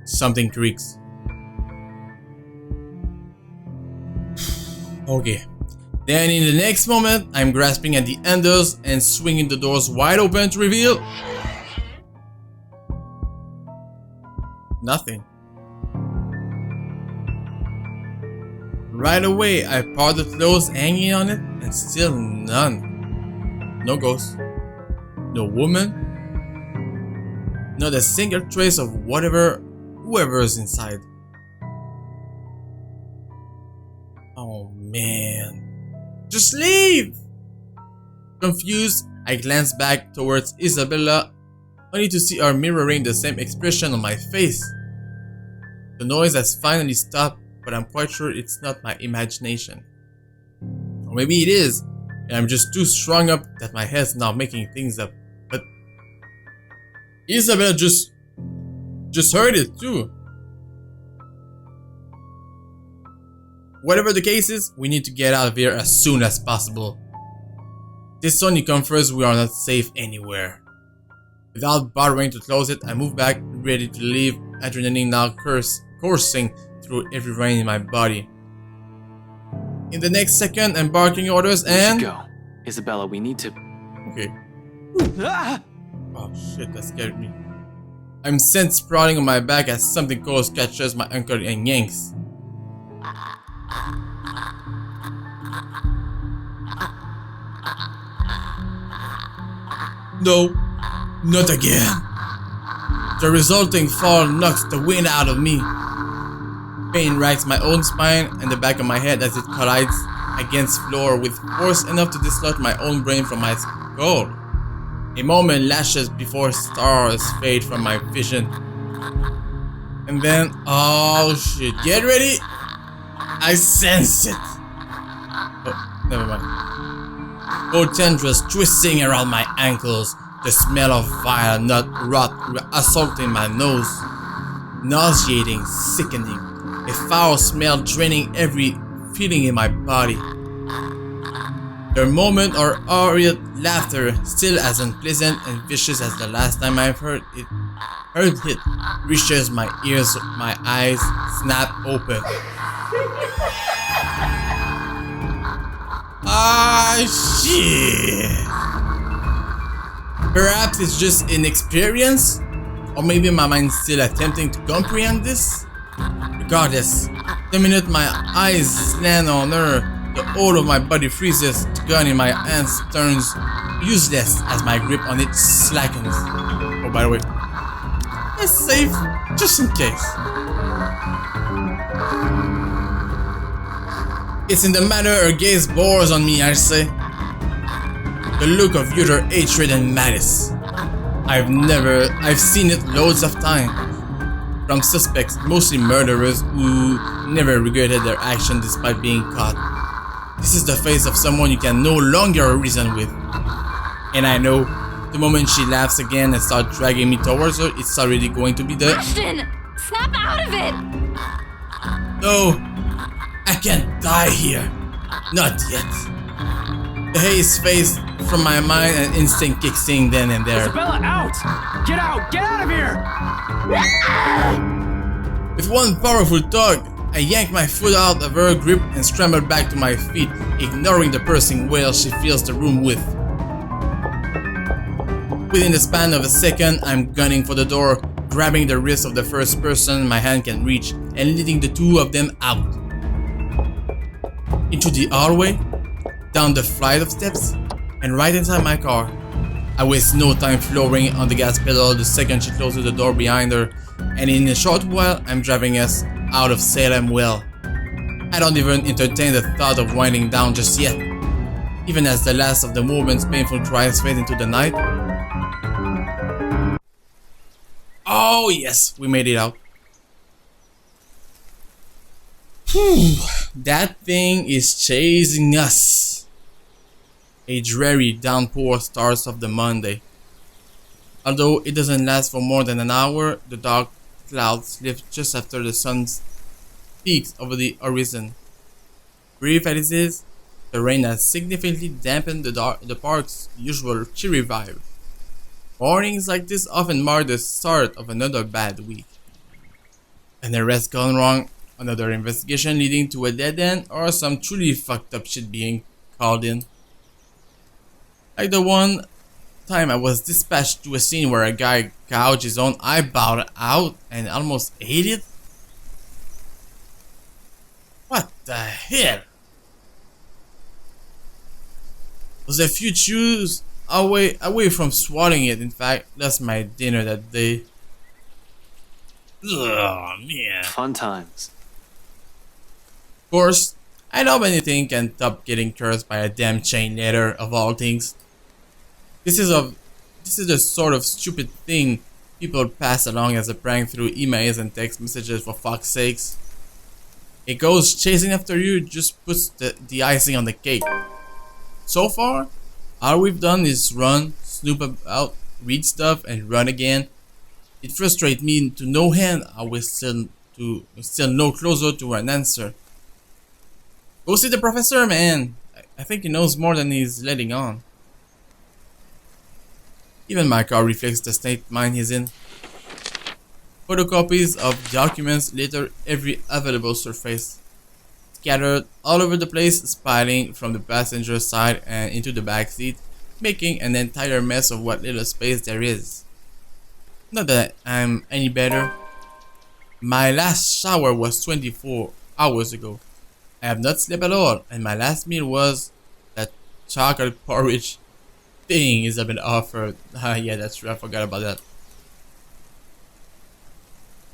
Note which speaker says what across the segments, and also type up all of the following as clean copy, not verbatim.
Speaker 1: Something creaks. Okay. Then in the next moment, I'm grasping at the handles and swinging the doors wide open to reveal nothing. Right away, I part the clothes hanging on it, and still none. No ghost. No woman. Not a single trace of whoever's inside. Oh man. Just leave! Confused, I glance back towards Isabella, only to see her mirroring the same expression on my face. The noise has finally stopped, but I'm quite sure it's not my imagination. Or maybe it is, and I'm just too strung up that my head's now making things up. But Isabella just heard it too. Whatever the case is, we need to get out of here as soon as possible. This only confirms we are not safe anywhere. Without bothering to close it, I move back, ready to leave, adrenaline now coursing through every vein in my body. In the next second, I'm barking orders and...
Speaker 2: Go. Isabella, we need to...
Speaker 1: Okay. Oh shit, that scared me. I'm sent sprawling on my back as something cold catches my ankle and yanks. No, not again. The resulting fall knocks the wind out of me. Pain racks my own spine and the back of my head as it collides against floor with force enough to dislodge my own brain from my skull. A moment lashes before stars fade from my vision. And then, oh shit, get ready! I sense it! Oh, never mind. Old tendrils twisting around my ankles, the smell of vile nut rot assaulting my nose. Nauseating, sickening, a foul smell draining every feeling in my body. The moment or horrid laughter, still as unpleasant and vicious as the last time I've heard it, reaches my ears, my eyes snap open. Ah, shit. Perhaps it's just inexperience, or maybe my mind's still attempting to comprehend this. Regardless, the minute my eyes land on her, the whole of my body freezes, the gun in my hands turns useless as my grip on it slackens. Oh, by the way, it's safe, just in case. It's in the manner her gaze bores on me, I say. The look of utter hatred and malice. I've seen it loads of times. From suspects, mostly murderers, who never regretted their action despite being caught. This is the face of someone you can no longer reason with. And I know, the moment she laughs again and starts dragging me towards her, it's already going to be the...
Speaker 3: Ashton! Snap out of it!
Speaker 1: No! I can't die here. Not yet. The haze fades from my mind and instinct kicks in then and there.
Speaker 2: Isabella, out! Get out! Get out of here!
Speaker 1: With one powerful tug, I yank my foot out of her grip and scramble back to my feet, ignoring the piercing wail she fills the room with. Within the span of a second, I'm gunning for the door, grabbing the wrist of the first person my hand can reach and leading the two of them out. Into the hallway, down the flight of steps, and right inside my car. I waste no time flooring on the gas pedal the second she closes the door behind her, and in a short while I'm driving us out of Salem well. I don't even entertain the thought of winding down just yet. Even as the last of the movement's painful cries fade into the night. Oh yes, we made it out. Whew, that thing is chasing us. A dreary downpour starts off the Monday. Although it doesn't last for more than an hour, the dark clouds lift just after the sun peaks over the horizon. Brief as it is, the rain has significantly dampened the park's usual cheery vibe. Mornings like this often mark the start of another bad week. An arrest gone wrong, another investigation leading to a dead end, or some truly fucked up shit being called in. Like the one time I was dispatched to a scene where a guy gouged his own eyeball out and almost ate it. What the hell? Was a few chews away from swallowing it. In fact, that's my dinner that day. Oh man.
Speaker 2: Fun times.
Speaker 1: Of course, I know anything can top getting cursed by a damn chain letter of all things. This is the sort of stupid thing people pass along as a prank through emails and text messages, for fuck's sakes. A ghost chasing after you just puts the icing on the cake. So far, all we've done is run, snoop about, read stuff, and run again. It frustrates me to no end how we're still no closer to an answer. Go see the professor, man. I think he knows more than he's letting on. Even my car reflects the state of mind he's in. Photocopies of documents litter every available surface, scattered all over the place, spilling from the passenger side and into the back seat, making an entire mess of what little space there is. Not that I'm any better. My last shower was 24 hours ago. I have not slept at all, and my last meal was that chocolate porridge thing is been offered. Yeah, that's true. I forgot about that.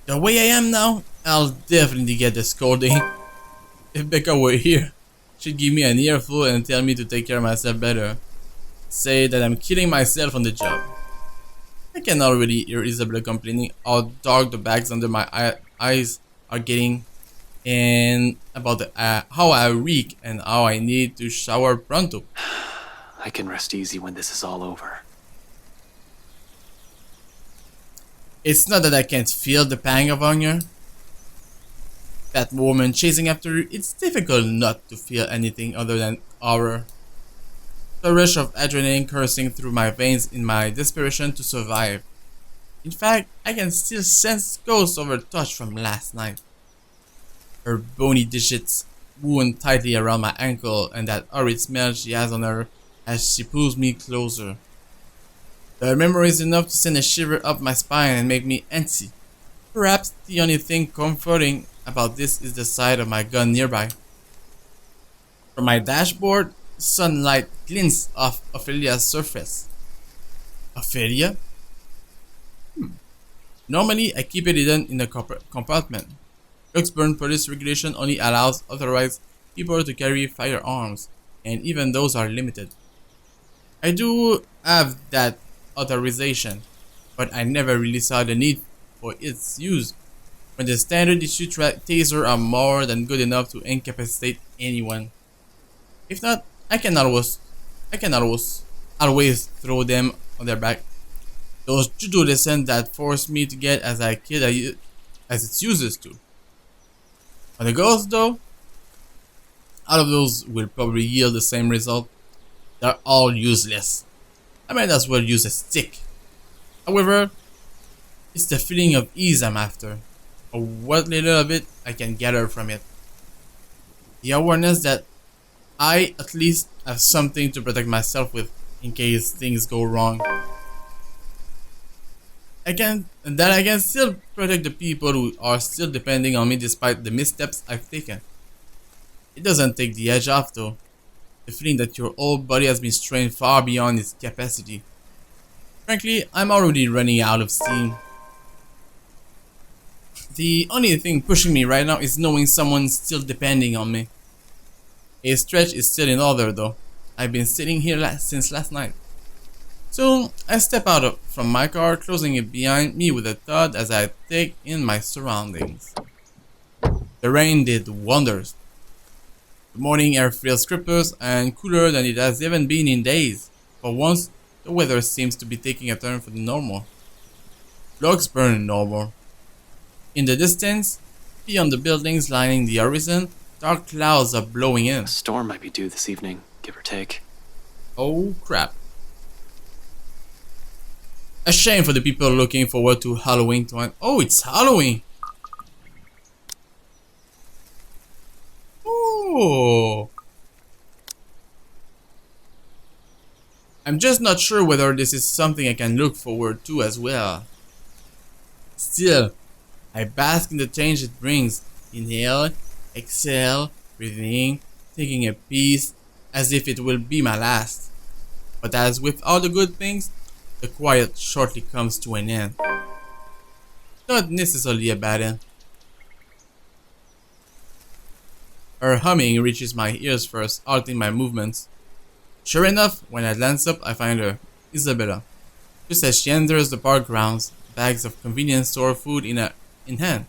Speaker 1: The way I am now, I'll definitely get the scolding. If Becca were here, she'd give me an earful and tell me to take care of myself better. Say that I'm killing myself on the job. I can already hear Isabella complaining how dark the bags under my eyes are getting, and about how I reek and how I need to shower pronto.
Speaker 2: I can rest easy when this is all over.
Speaker 1: It's not that I can't feel the pang of hunger. That woman chasing after you, it's difficult not to feel anything other than horror. The rush of adrenaline coursing through my veins in my desperation to survive. In fact, I can still sense ghosts of her touch from last night. Her bony digits wound tightly around my ankle, and that horrid smell she has on her as she pulls me closer. The memory is enough to send a shiver up my spine and make me antsy. Perhaps the only thing comforting about this is the sight of my gun nearby. From my dashboard, sunlight glints off Ophelia's surface. Ophelia? Normally, I keep it hidden in the compartment. Luxburn police regulation only allows authorized people to carry firearms, and even those are limited. I do have that authorization, but I never really saw the need for its use when the standard issue taser are more than good enough to incapacitate anyone. If not, I can always throw them on their back. Those judo lessons that forced me to get as a kid as it uses to. On the ghosts though, all of those will probably yield the same result. They're all useless. I might as well use a stick. However, it's the feeling of ease I'm after, or what little of it I can gather from it. The awareness that I at least have something to protect myself with in case things go wrong. I can still protect the people who are still depending on me despite the missteps I've taken. It doesn't take the edge off though. The feeling that your whole body has been strained far beyond its capacity. Frankly, I'm already running out of steam. The only thing pushing me right now is knowing someone's still depending on me. A stretch is still in order though. I've been sitting here since last night. So I step out from my car, closing it behind me with a thud as I take in my surroundings. The rain did wonders. The morning air feels crisper and cooler than it has even been in days. For once, the weather seems to be taking a turn for the normal. Looks burn normal. In the distance, beyond the buildings lining the horizon, dark clouds are blowing in.
Speaker 2: A storm might be due this evening, give or take.
Speaker 1: Oh crap. A shame for the people looking forward to Halloween. Oh, it's Halloween! Oh. I'm just not sure whether this is something I can look forward to as well. Still, I bask in the change it brings. Inhale, exhale, breathing, taking a piece as if it will be my last. But as with all the good things, the quiet shortly comes to an end. Not necessarily a bad end. Her humming reaches my ears first, halting my movements. Sure enough, when I glance up, I find her, Isabella. Just as she enters the park grounds, bags of convenience store food in hand.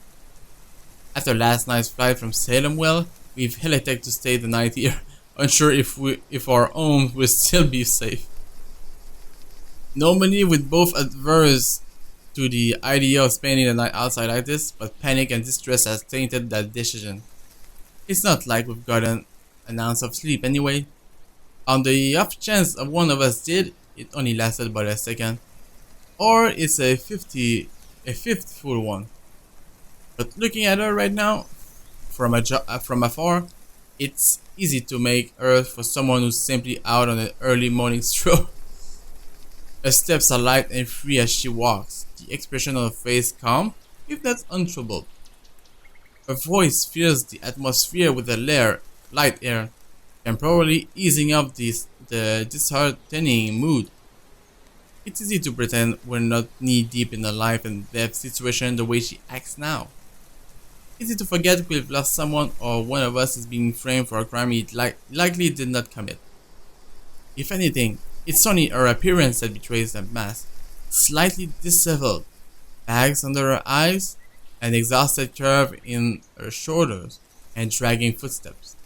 Speaker 1: After last night's flight from Salem, well, we've helitek to stay the night here, unsure if our home will still be safe. Normally, we'd both adverse to the idea of spending the night outside like this, but panic and distress has tainted that decision. It's not like we've gotten an ounce of sleep anyway. On the off chance of one of us did, it only lasted about a second. Or it's a fifth full one. But looking at her right now, from afar, it's easy to make her for someone who's simply out on an early morning stroll. Her steps are light and free as she walks, the expression on her face calm, if not untroubled. Her voice fills the atmosphere with a light air, temporarily easing up the disheartening mood. It's easy to pretend we're not knee-deep in a life and death situation the way she acts now. Easy to forget we've lost someone or one of us is being framed for a crime he likely did not commit. If anything, it's only her appearance that betrays the mask, slightly disheveled, bags under her eyes, an exhausted curve in her shoulders, and dragging footsteps.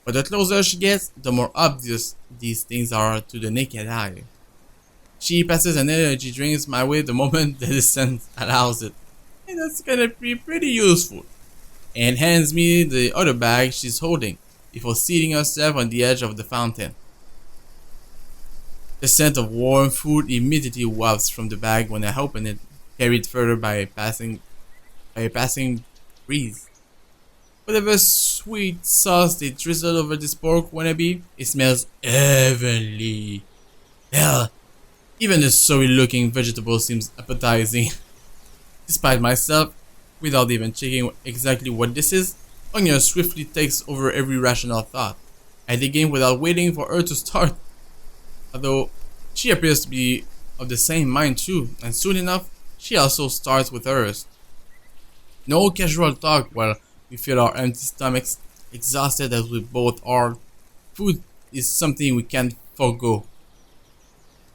Speaker 1: But the closer she gets, the more obvious these things are to the naked eye. She passes an energy drink my way the moment the descent allows it, and that's gonna be pretty useful, and hands me the other bag she's holding before seating herself on the edge of the fountain. The scent of warm food immediately wafts from the bag when I open it, carried further by a passing breeze. Whatever sweet sauce they drizzle over this pork wannabe, it smells heavenly. Hell, even the sorry looking vegetable seems appetizing. Despite myself, without even checking exactly what this is, Anya swiftly takes over every rational thought. I dig in without waiting for her to start. Although she appears to be of the same mind too, and soon enough, she also starts with hers. No casual talk while we fill our empty stomachs, exhausted as we both are. Food is something we can't forgo.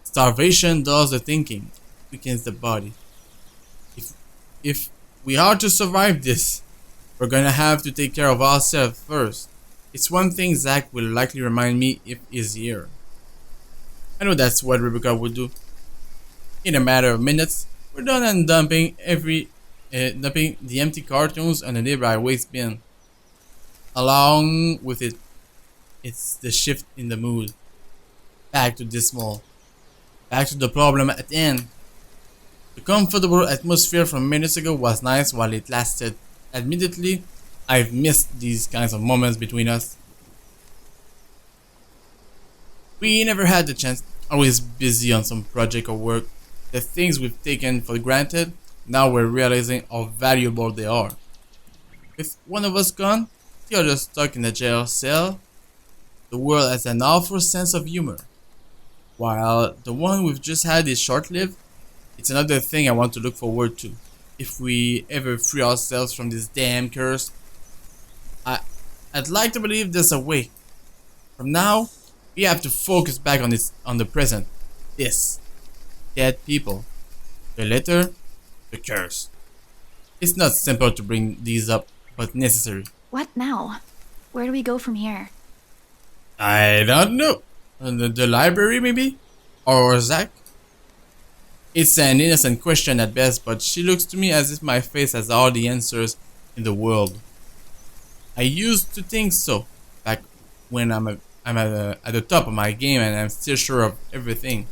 Speaker 1: Starvation does the thinking, weakens the body. If we are to survive this, we're gonna have to take care of ourselves first. It's one thing Zach will likely remind me if he's here. I know that's what Rebecca would do. In a matter of minutes, we're done and dumping the empty cartons on a nearby waste bin. Along with it, it's the shift in the mood. Back to dismal. Back to the problem at hand. The comfortable atmosphere from minutes ago was nice while it lasted. Admittedly, I've missed these kinds of moments between us. We never had the chance, always busy on some project or work. The things we've taken for granted, now we're realizing how valuable they are. With one of us gone, the other stuck in a jail cell, the world has an awful sense of humor. While the one we've just had is short-lived, it's another thing I want to look forward to. If we ever free ourselves from this damn curse, I'd like to believe there's a way. From now, we have to focus back on the present. This. Dead people. The letter. The curse. It's not simple to bring these up, but necessary.
Speaker 3: What now? Where do we go from here?
Speaker 1: I don't know. The library maybe? Or Zach? It's an innocent question at best, but she looks to me as if my face has all the answers in the world. I used to think so, back when I'm at the top of my game and I'm still sure of everything.